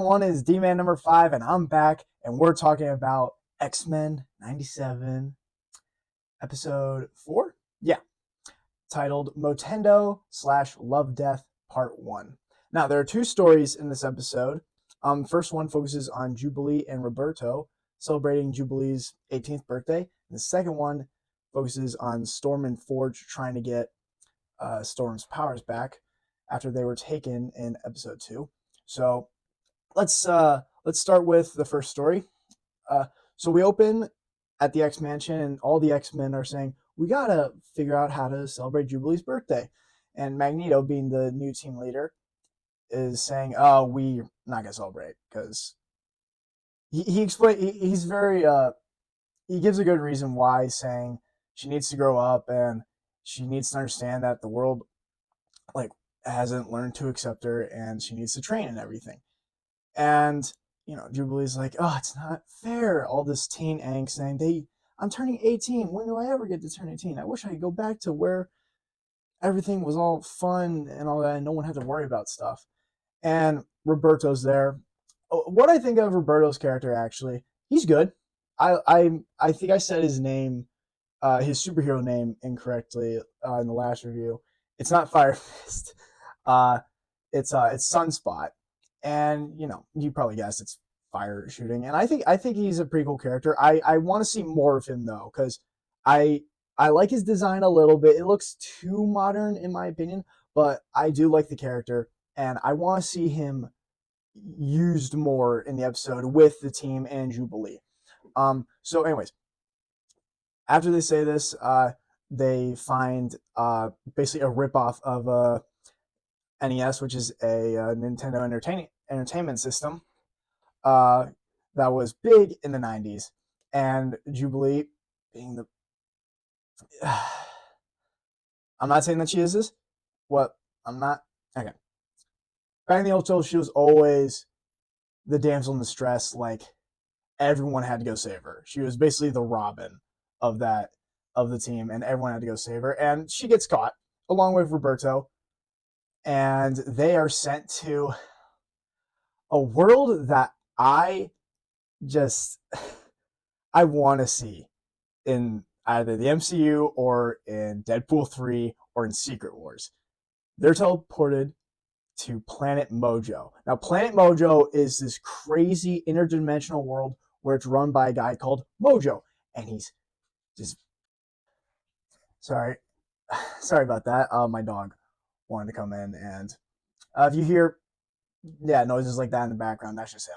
everyone? It's D-Man number 5, and I'm back, and we're talking about X-Men '97, episode 4? Yeah, titled Motendo / Love Death Part 1. Now, there are two stories in this episode. First one focuses on Jubilee and Roberto celebrating Jubilee's 18th birthday. And the second one focuses on Storm and Forge trying to get Storm's powers back after they were taken in episode 2. So let's start with the first story. So we open at the X Mansion, and all the X-Men are saying, we gotta figure out how to celebrate Jubilee's birthday. And Magneto, being the new team leader, is saying, oh, we're not gonna celebrate, because he's very he gives a good reason why, saying she needs to grow up and she needs to understand that the world hasn't learned to accept her, and she needs to train and everything. And Jubilee's like, oh, it's not fair. All this teen angst saying, I'm turning 18. When do I ever get to turn 18? I wish I could go back to where everything was all fun and all that, and no one had to worry about stuff. And Roberto's there. What I think of Roberto's character, actually, he's good. I think I said his name, his superhero name, incorrectly in the last review. It's not Fire Fist. It's Sunspot. And you probably guessed it's fire shooting. And I think he's a pretty cool character. I want to see more of him, though, because I like his design a little bit. It looks too modern in my opinion, but I do like the character, and I want to see him used more in the episode with the team and Jubilee. So anyways, after they say this, they find basically a ripoff of NES, which is a Nintendo entertainment system that was big in the 90s. And Jubilee, being the... I'm not saying that she is this. What? I'm not... Okay. Back in the old show, she was always the damsel in distress. Like, everyone had to go save her. She was basically the Robin of the team, and everyone had to go save her. And she gets caught, along with Roberto. And they are sent to a world that I want to see in either the MCU or in Deadpool 3 or in Secret Wars. They're teleported to Planet Mojo. Now, Planet Mojo is this crazy interdimensional world where it's run by a guy called Mojo. And he's just... Sorry about that. My dog wanted to come in, and if you hear noises like that in the background, that's just him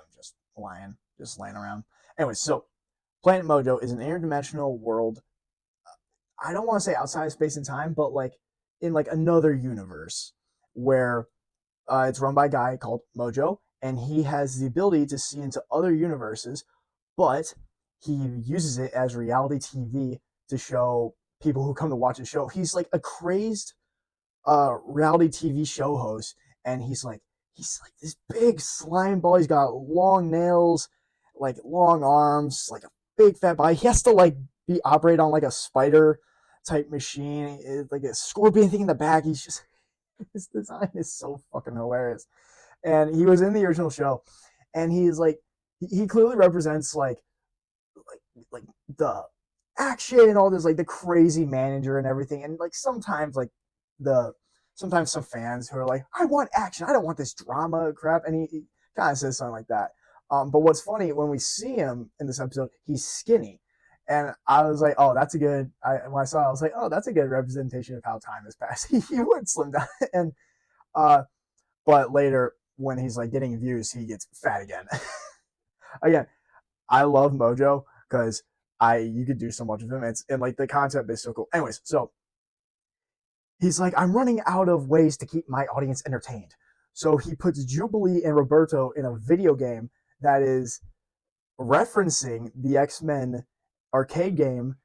just laying around. Anyway, so Planet Mojo is an interdimensional world. I don't want to say outside of space and time, but in another universe where it's run by a guy called Mojo, and he has the ability to see into other universes, but he uses it as reality TV to show people who come to watch the show. He's like a crazed reality TV show host, and he's like this big slime ball. He's got long nails, long arms, a big fat body. He has to be operate on a spider type machine, like a scorpion thing in the back. He's just... his design is so fucking hilarious. And he was in the original show, and he's he clearly represents the action and all this, the crazy manager and everything. And sometimes sometimes some fans who are like, I want action, I don't want this drama crap. And he kind of says something like that. But what's funny, when we see him in this episode, he's skinny. And I was like, oh, that's a good... when I saw it, I was like, oh, that's a good representation of how time has passed. He would slim down. And but later, when he's getting views, he gets fat again. Again, I love Mojo because you could do so much of him. And the concept is so cool. Anyways, so he's like, I'm running out of ways to keep my audience entertained. So he puts Jubilee and Roberto in a video game that is referencing the X-Men arcade game.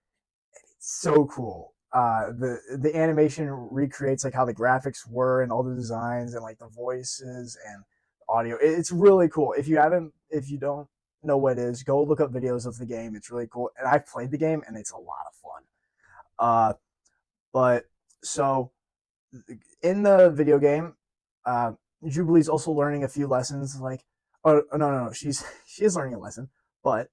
It's so cool. The animation recreates how the graphics were and all the designs and the voices and audio. It's really cool. If you don't know what it is, go look up videos of the game. It's really cool. And I've played the game, and it's a lot of fun. But so in the video game, Jubilee's also learning a few lessons no, she is learning a lesson, but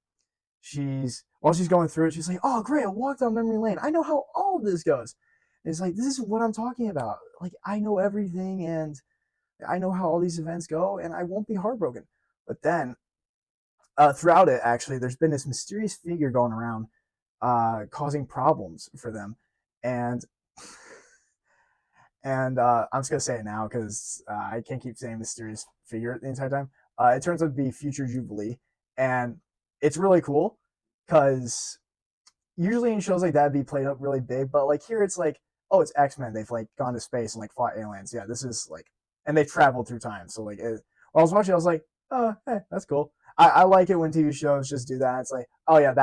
while she's going through it, she's like, oh great, I walked down memory lane. I know how all of this goes. And it's like, this is what I'm talking about. Like, I know everything, and I know how all these events go, and I won't be heartbroken. But then throughout it, actually, there's been this mysterious figure going around, causing problems for them, and I'm just gonna say it now because I can't keep saying mysterious figure the entire time. It turns out to be Future Jubilee, and it's really cool because usually in shows like that, it'd be played up really big, but like here, it's like, oh, it's X-Men. They've like gone to space and like fought aliens. Yeah, this is like, and they've traveled through time. So like, while I was watching, I was like, oh, hey, that's cool. I like it when TV shows just do that. It's like, oh yeah,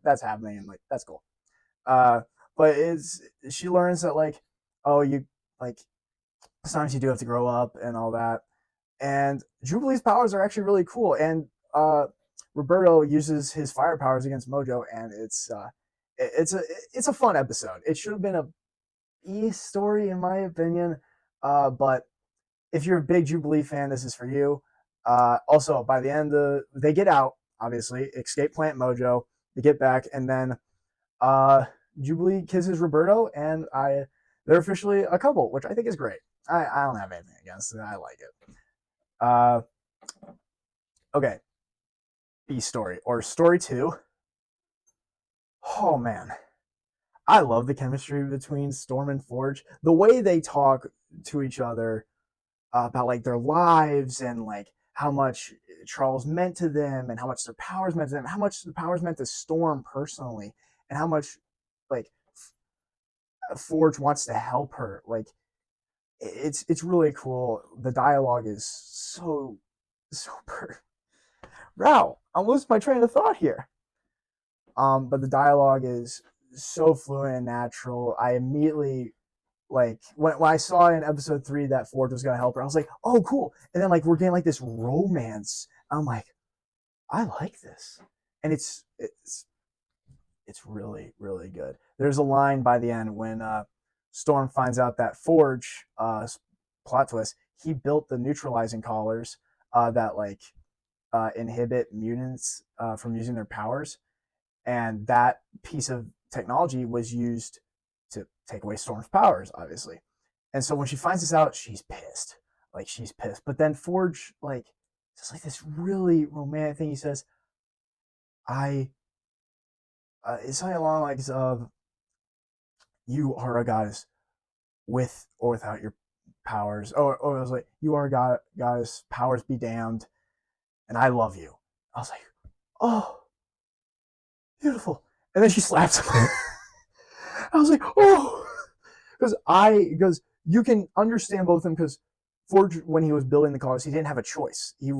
that's happening, and like that's cool. Uh, but she learns that like, oh, you like sometimes you do have to grow up and all that. And Jubilee's powers are actually really cool. And Roberto uses his fire powers against Mojo, and it's a fun episode. It should have been a B story in my opinion, but if you're a big Jubilee fan, this is for you. Also, by the end, they get out, obviously, escape Plant Mojo. They get back, and then Jubilee kisses Roberto, and they're officially a couple, which I think is great. I don't have anything against it. I like it. Okay, B story or story 2. Oh man, I love the chemistry between Storm and Forge. The way they talk to each other about like their lives and like how much Charles meant to them and how much their powers meant to them, how much the powers meant to Storm personally, and how much like Forge wants to help her. Like it's really cool. The dialogue is so perfect. Wow, I lost my train of thought here. But the dialogue is so fluent and natural. I immediately like when I saw in episode 3 that Forge was gonna help her, I was like, oh cool. And then like we're getting like this romance. I'm like, I like this. And it's really, really good. There's a line by the end when Storm finds out that Forge, plot twist, he built the neutralizing collars that like inhibit mutants from using their powers. And that piece of technology was used to take away Storm's powers, obviously. And so when she finds this out, she's pissed. Like she's pissed. But then Forge like says like this really romantic thing. He says, it's something along like you are a goddess with or without your powers. Or it was like, you are a goddess, powers be damned, and I love you. I was like, oh, beautiful. And then she slaps him. I was like, oh, because you can understand both of them, because Forge, when he was building the collars, he didn't have a choice. He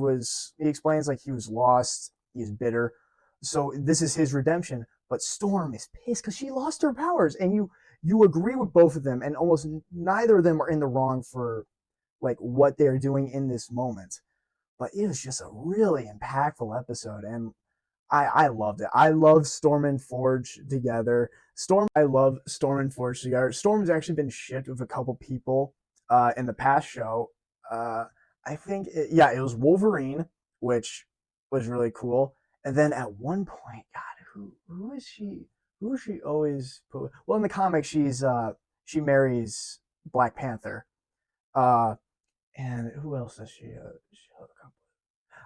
explains like he was lost, he's bitter. So this is his redemption. But Storm is pissed because she lost her powers, and you agree with both of them, and almost neither of them are in the wrong for like what they're doing in this moment. But it was just a really impactful episode, and I loved it. I love Storm and Forge together. I love Storm and Forge together. Storm's actually been shipped with a couple people in the past show. I think, it was Wolverine, which was really cool. And then at one point, God, who is she? Who is she always put? Well, in the comics, she marries Black Panther. And who else does she hook up with?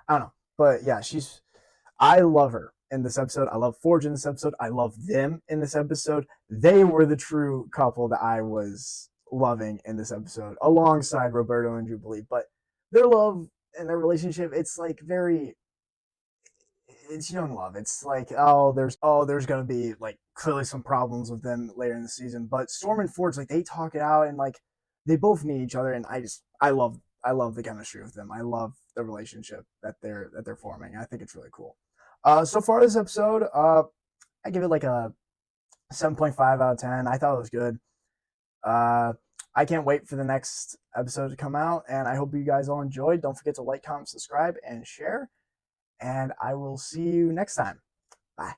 I don't know, but yeah, I love her in this episode. I love Forge in this episode. I love them in this episode. They were the true couple that I was loving in this episode, alongside Roberto and Jubilee. But their love and their relationship, it's like it's young love. It's like, there's gonna be like clearly some problems with them later in the season. But Storm and Forge, like they talk it out, and like they both need each other, and I love the chemistry with them. I love the relationship that they're forming. I think it's really cool. So far this episode, I give it like a 7.5 out of 10. I thought it was good. I can't wait for the next episode to come out, and I hope you guys all enjoyed. Don't forget to like, comment, subscribe, and share. And I will see you next time. Bye.